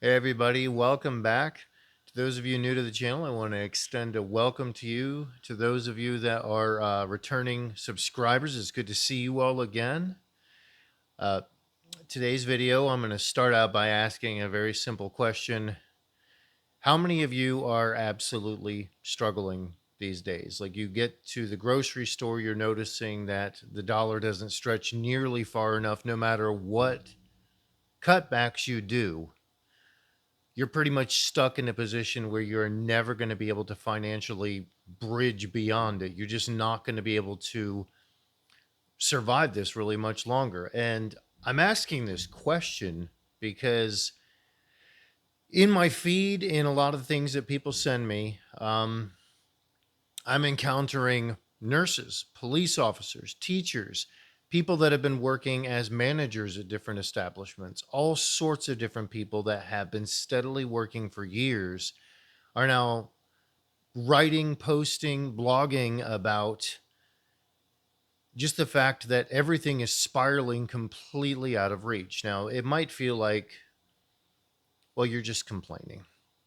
Hey everybody, welcome back. To those of you new to the channel, I want to extend a welcome to you. To those of you that are returning subscribers, it's good to see you all again. Uh, Today's video, I'm going to start out by asking a very simple question. How many of you are absolutely struggling these days? Like you get to the grocery store, you're noticing that the dollar doesn't stretch nearly far enough no matter what cutbacks you do. You're pretty much stuck in a position where you're never going to be able to financially bridge beyond it. You're just not going to be able to survive this really much longer. And I'm asking this question because in my feed, in a lot of the things that people send me, I'm encountering nurses, police officers, teachers, people that have been working as managers at different establishments, all sorts of different people that have been steadily working for years are now writing, posting, blogging about just the fact that everything is spiraling completely out of reach. Now, it might feel like, well, you're just complaining.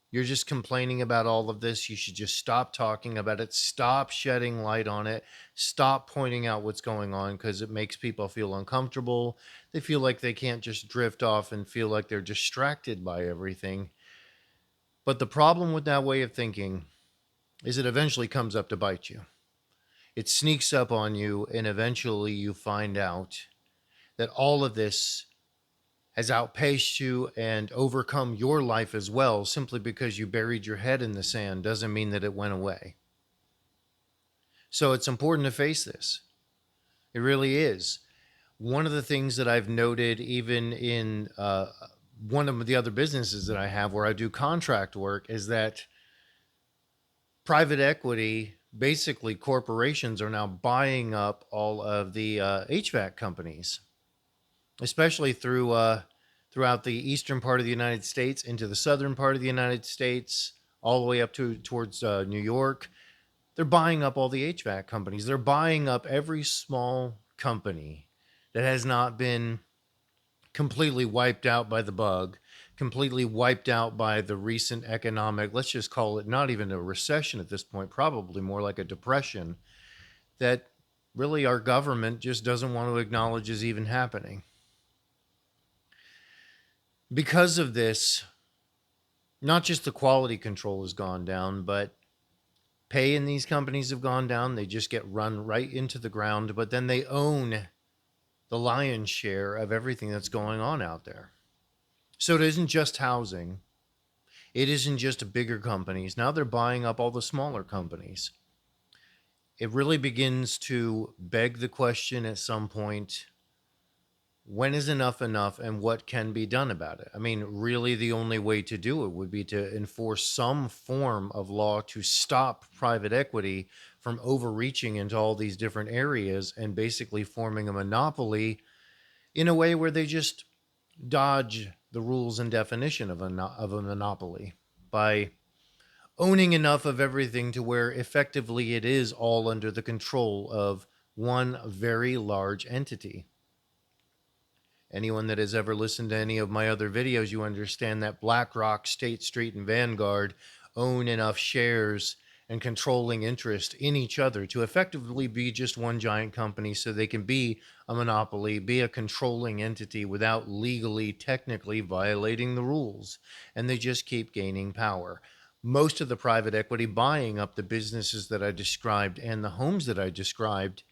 You're just complaining about all of this. You should just stop talking about it, stop shedding light on it, stop pointing out what's going on because it makes people feel uncomfortable. They feel like they can't just drift off and feel like they're distracted by everything. But the problem with that way of thinking is it eventually comes up to bite you. It sneaks up on you, and eventually you find out that all of this has outpaced you and overcome your life as well. Simply because you buried your head in the sand doesn't mean that it went away. So it's important to face this. It really is. One of the things that I've noted, even in one of the other businesses that I have where I do contract work, is that private equity, basically corporations, are now buying up all of the HVAC companies, especially throughout the eastern part of the United States into the southern part of the United States, all the way up towards New York. They're buying up all the HVAC companies. They're buying up every small company that has not been completely wiped out by the bug, completely wiped out by the recent economic, let's just call it not even a recession at this point, probably more like a depression that really our government just doesn't want to acknowledge is even happening. Because of this, not just the quality control has gone down, but pay in these companies have gone down. They just get run right into the ground, but then they own the lion's share of everything that's going on out there. So it isn't just housing. It isn't just bigger companies. Now they're buying up all the smaller companies. It really begins to beg the question at some point, when is enough enough and what can be done about it? I mean, really, the only way to do it would be to enforce some form of law to stop private equity from overreaching into all these different areas and basically forming a monopoly in a way where they just dodge the rules and definition of a monopoly by owning enough of everything to where effectively it is all under the control of one very large entity. Anyone that has ever listened to any of my other videos, you understand that BlackRock, State Street, and Vanguard own enough shares and controlling interest in each other to effectively be just one giant company so they can be a monopoly, be a controlling entity without legally, technically violating the rules. And they just keep gaining power. Most of the private equity buying up the businesses that I described and the homes that I described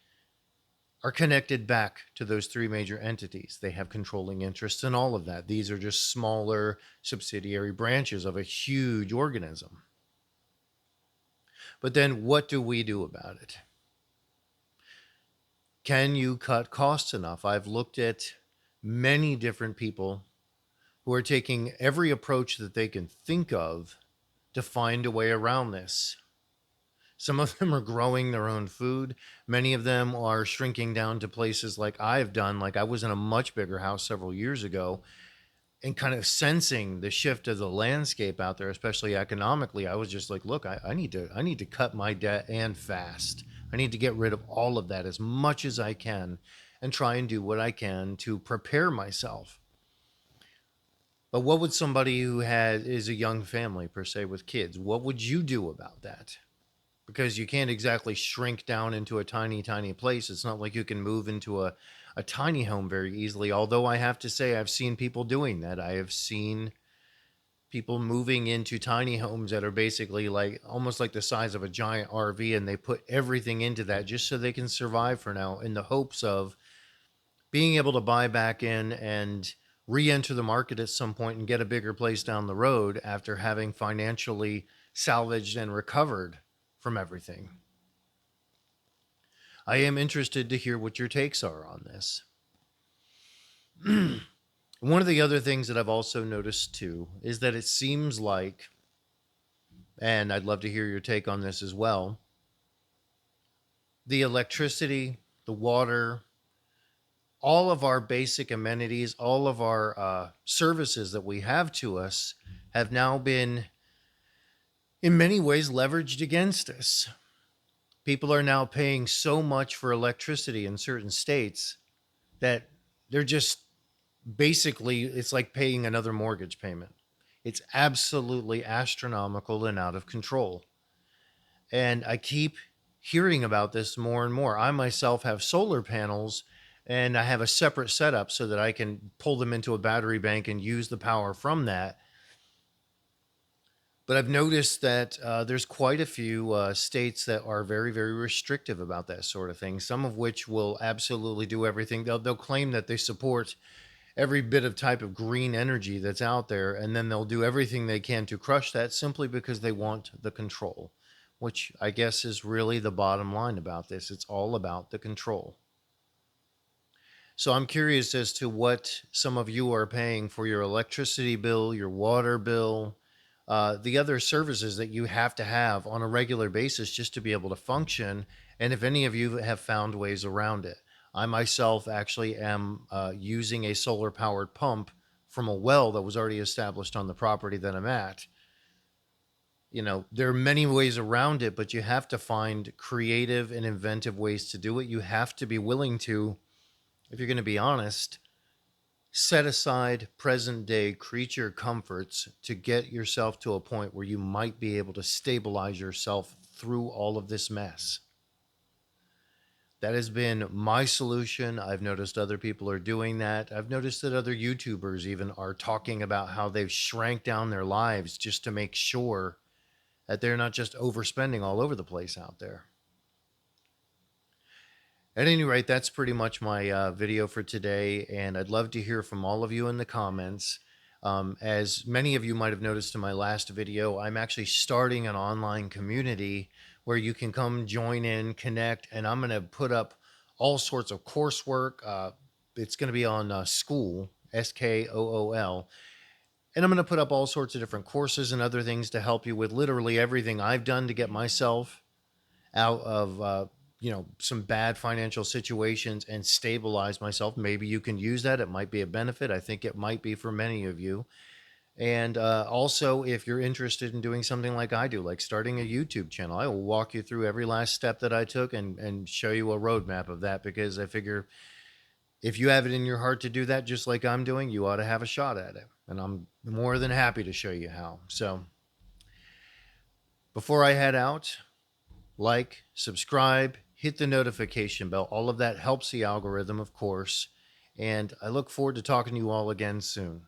are connected back to those three major entities. They have controlling interests in all of that. These are just smaller subsidiary branches of a huge organism. But then what do we do about it? Can you cut costs enough? I've looked at many different people who are taking every approach that they can think of to find a way around this. Some of them are growing their own food. Many of them are shrinking down to places like I've done. Like I was in a much bigger house several years ago and kind of sensing the shift of the landscape out there, especially economically. I was just like, look, I need to cut my debt and fast. I need to get rid of all of that as much as I can and try and do what I can to prepare myself. But what would somebody who is a young family per se with kids, what would you do about that? Because you can't exactly shrink down into a tiny, tiny place. It's not like you can move into a tiny home very easily. Although I have to say, I've seen people doing that. I have seen people moving into tiny homes that are basically like almost like the size of a giant RV, and they put everything into that just so they can survive for now in the hopes of being able to buy back in and re-enter the market at some point and get a bigger place down the road after having financially salvaged and recovered from everything. I am interested to hear what your takes are on this. One of the other things that I've also noticed too is that it seems like, and I'd love to hear your take on this as well, the electricity, the water, all of our basic amenities, all of our services that we have to us have now been, in many ways, leveraged against us. People are now paying so much for electricity in certain states that they're just basically, it's like paying another mortgage payment. It's absolutely astronomical and out of control. And I keep hearing about this more and more. I myself have solar panels, and I have a separate setup so that I can pull them into a battery bank and use the power from that. But I've noticed that there's quite a few states that are very, very restrictive about that sort of thing. Some of which will absolutely do everything. They'll claim that they support every bit of type of green energy that's out there, and then they'll do everything they can to crush that simply because they want the control, which I guess is really the bottom line about this. It's all about the control. So I'm curious as to what some of you are paying for your electricity bill, your water bill, the other services that you have to have on a regular basis just to be able to function, and if any of you have found ways around it. I myself actually am using a solar powered pump from a well that was already established on the property that I'm at. You know, there are many ways around it, but you have to find creative and inventive ways to do it. You have to be willing to, if you're going to be honest, set aside present day creature comforts to get yourself to a point where you might be able to stabilize yourself through all of this mess. That has been my solution. I've noticed other people are doing that. I've noticed that other YouTubers even are talking about how they've shrank down their lives just to make sure that they're not just overspending all over the place out there. At any rate, that's pretty much my video for today, and I'd love to hear from all of you in the comments. As many of you might have noticed in my last video, I'm actually starting an online community where you can come join in, connect, and I'm going to put up all sorts of coursework. It's going to be on School, Skool, and I'm going to put up all sorts of different courses and other things to help you with literally everything I've done to get myself out of some bad financial situations and stabilize myself. Maybe you can use that. It might be a benefit. I think it might be for many of you. And also, if you're interested in doing something like I do, like starting a YouTube channel, I will walk you through every last step that I took and show you a roadmap of that, because I figure if you have it in your heart to do that, just like I'm doing, you ought to have a shot at it. And I'm more than happy to show you how. So before I head out, like, subscribe, hit the notification bell. All of that helps the algorithm, of course. And I look forward to talking to you all again soon.